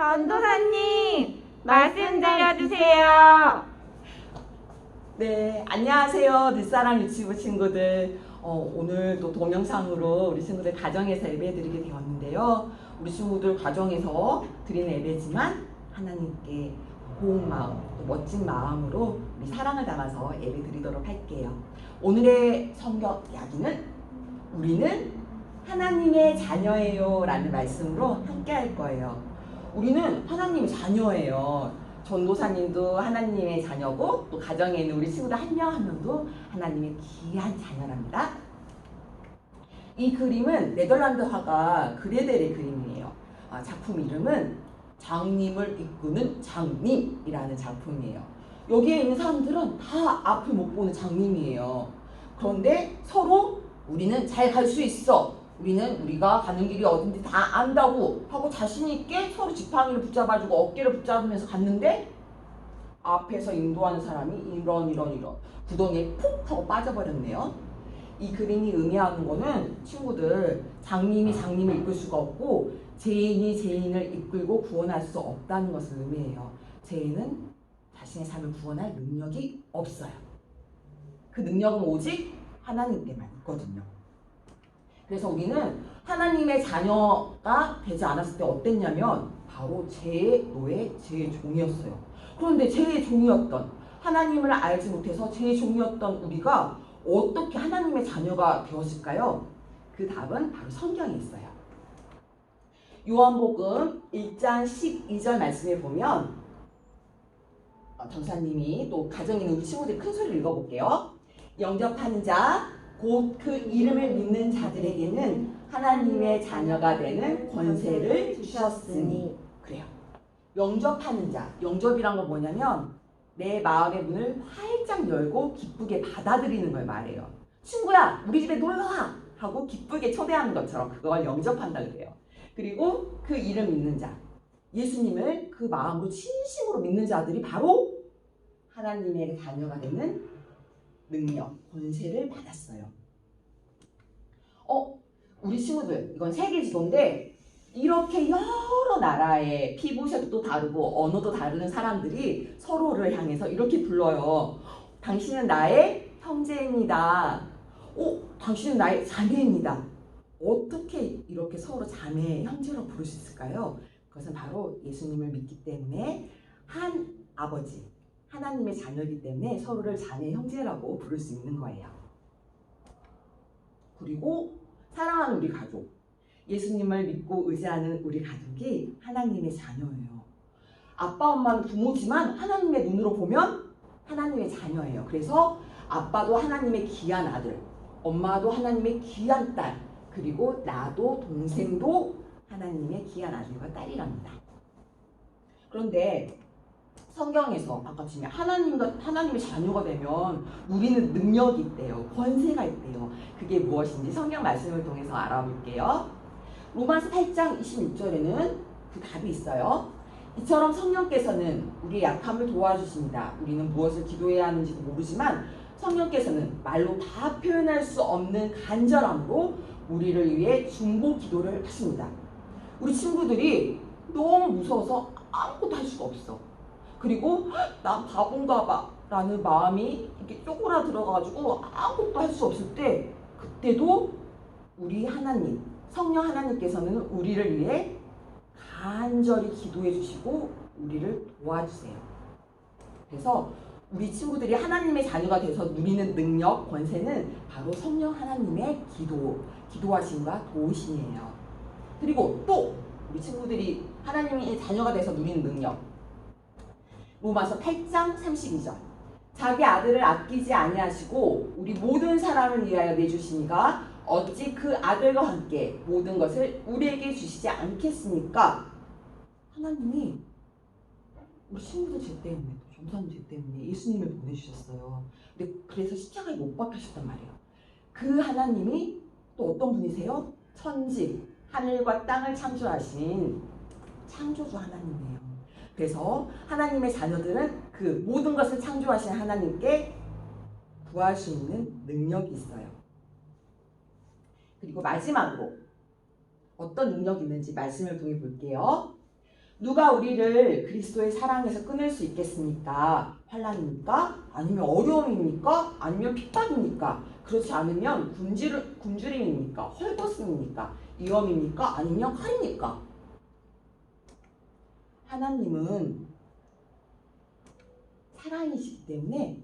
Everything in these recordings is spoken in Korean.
전도사님, 말씀 들려주세요. 네, 안녕하세요. 늦사랑 유치부 친구들. 오늘도 동영상으로 우리 친구들 가정에서 예배 드리게 되었는데요. 우리 친구들 가정에서 드리는 예배지만 하나님께 고운 마음, 또 멋진 마음으로 우리 사랑을 담아서 예배 드리도록 할게요. 오늘의 성경 이야기는 우리는 하나님의 자녀예요 라는 말씀으로 함께 할 거예요. 우리는 하나님의 자녀예요. 전도사님도 하나님의 자녀고 또 가정에 있는 우리 친구들 한 명 한 명도 하나님의 귀한 자녀랍니다. 이 그림은 네덜란드 화가 그레델의 그림이에요. 작품 이름은 장님을 이끄는 장님이라는 작품이에요. 여기에 있는 사람들은 다 앞을 못 보는 장님이에요. 그런데 서로 우리는 잘 갈 수 있어. 우리는 우리가 가는 길이 어딘지 다 안다고 하고 자신있게 서로 지팡이를 붙잡아주고 어깨를 붙잡으면서 갔는데 앞에서 인도하는 사람이 이런 구덩이에 푹 하고 빠져버렸네요. 이 그림이 의미하는 거는 친구들, 장님이 장님을 이끌 수가 없고 죄인이 죄인을 이끌고 구원할 수 없다는 것을 의미해요. 죄인은 자신의 삶을 구원할 능력이 없어요. 그 능력은 오직 하나님께만 있거든요. 그래서 우리는 하나님의 자녀가 되지 않았을 때 어땠냐면 바로 죄의 노예, 죄의 종이었어요. 그런데 죄의 종이었던, 하나님을 알지 못해서 죄의 종이었던 우리가 어떻게 하나님의 자녀가 되었을까요? 그 답은 바로 성경에 있어요. 요한복음 1장 12절 말씀에 보면 전사님이 또 가정에 있는 우리 친구들이 큰 소리를 읽어볼게요. 영접하는 자 곧 그 이름을 믿는 자들에게는 하나님의 자녀가 되는 권세를 주셨으니. 그래요. 영접하는 자. 영접이란 건 뭐냐면 내 마음의 문을 활짝 열고 기쁘게 받아들이는 걸 말해요. 친구야, 우리 집에 놀러와! 하고 기쁘게 초대하는 것처럼 그걸 영접한다 그래요. 그리고 그 이름 믿는 자. 예수님을 그 마음으로 진심으로 믿는 자들이 바로 하나님의 자녀가 되는 능력, 권세를 받았어요. 우리 친구들, 이건 세계 지도인데 이렇게 여러 나라의 피부색도 다르고 언어도 다른 사람들이 서로를 향해서 이렇게 불러요. 당신은 나의 형제입니다. 당신은 나의 자매입니다. 어떻게 이렇게 서로 자매, 형제로 부를 수 있을까요? 그것은 바로 예수님을 믿기 때문에 한 아버지, 하나님의 자녀이기 때문에 서로를 자매, 형제라고 부를 수 있는 거예요. 그리고 사랑하는 우리 가족, 예수님을 믿고 의지하는 우리 가족이 하나님의 자녀예요. 아빠, 엄마는 부모지만 하나님의 눈으로 보면 하나님의 자녀예요. 그래서 아빠도 하나님의 귀한 아들, 엄마도 하나님의 귀한 딸, 그리고 나도 동생도 하나님의 귀한 아들과 딸이랍니다. 그런데 성경에서 아까 지금 하나님의 자녀가 되면 우리는 능력이 있대요. 권세가 있대요. 그게 무엇인지 성경 말씀을 통해서 알아볼게요. 로마서 8장 26절에는 그 답이 있어요. 이처럼 성령께서는 우리의 약함을 도와주십니다. 우리는 무엇을 기도해야 하는지도 모르지만 성령께서는 말로 다 표현할 수 없는 간절함으로 우리를 위해 중보 기도를 하십니다. 우리 친구들이 너무 무서워서 아무것도 할 수가 없어. 그리고 난 바본가 봐 라는 마음이 이렇게 쪼그라 들어가가지고 아무것도 할 수 없을 때 그때도 우리 하나님, 성령 하나님께서는 우리를 위해 간절히 기도해 주시고 우리를 도와주세요. 그래서 우리 친구들이 하나님의 자녀가 돼서 누리는 능력, 권세는 바로 성령 하나님의 기도하심과 도우심이에요. 그리고 또 우리 친구들이 하나님의 자녀가 돼서 누리는 능력, 로마서 8장 32절. 자기 아들을 아끼지 아니하시고 우리 모든 사람을 위하여 내주시니가 어찌 그 아들과 함께 모든 것을 우리에게 주시지 않겠습니까? 하나님이 우리 친구들 죄 때문에, 전도사님 죄 때문에 예수님을 보내주셨어요. 근데 그래서 십자가에 못 박히셨단 말이에요. 그 하나님이 또 어떤 분이세요? 천지, 하늘과 땅을 창조하신 창조주 하나님이에요. 그래서 하나님의 자녀들은 그 모든 것을 창조하신 하나님께 구할 수 있는 능력이 있어요. 그리고 마지막으로 어떤 능력이 있는지 말씀을 통해 볼게요. 누가 우리를 그리스도의 사랑에서 끊을 수 있겠습니까? 환난입니까? 아니면 어려움입니까? 아니면 핍박입니까? 그렇지 않으면 굶주림입니까? 헐벗음입니까? 위험입니까? 아니면 칼입니까? 하나님은 사랑이시기 때문에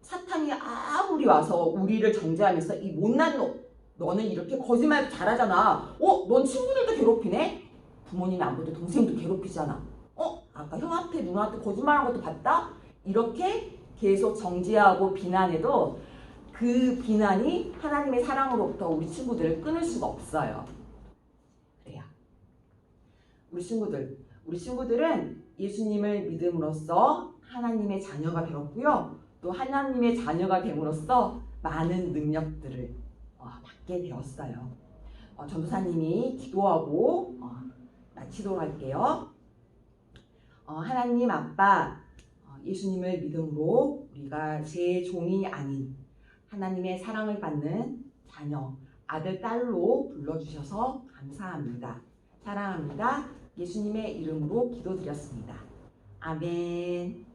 사탄이 아무리 와서 우리를 정죄하면서 이 못난 놈, 너는 이렇게 거짓말 잘하잖아. 넌 친구들도 괴롭히네? 부모님 안 보도 동생도 괴롭히잖아. 아까 형한테 누나한테 거짓말한 것도 봤다? 이렇게 계속 정죄하고 비난해도 그 비난이 하나님의 사랑으로부터 우리 친구들을 끊을 수가 없어요. 그래요. 우리 친구들은 예수님을 믿음으로써 하나님의 자녀가 되었고요. 또 하나님의 자녀가 됨으로써 많은 능력들을 받게 되었어요. 전도사님이 기도하고 마치도록 할게요. 하나님 아빠, 예수님을 믿음으로 우리가 제 종이 아닌 하나님의 사랑을 받는 자녀, 아들, 딸로 불러주셔서 감사합니다. 사랑합니다. 예수님의 이름으로 기도드렸습니다. 아멘.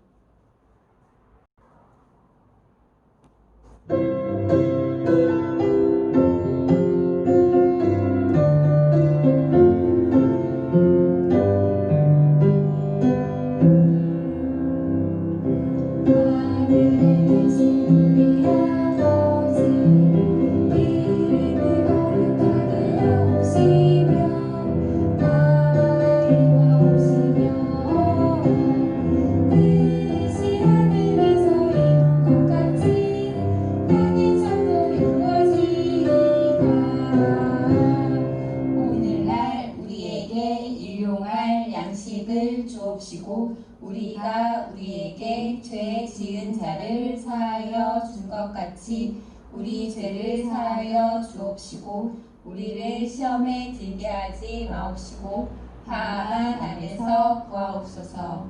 주옵시고 우리가 우리에게 죄 지은 자를 사하여 준 것 같이 우리 죄를 사하여 주옵시고 우리를 시험에 들게 하지 마옵시고 다만 안에서 구하옵소서.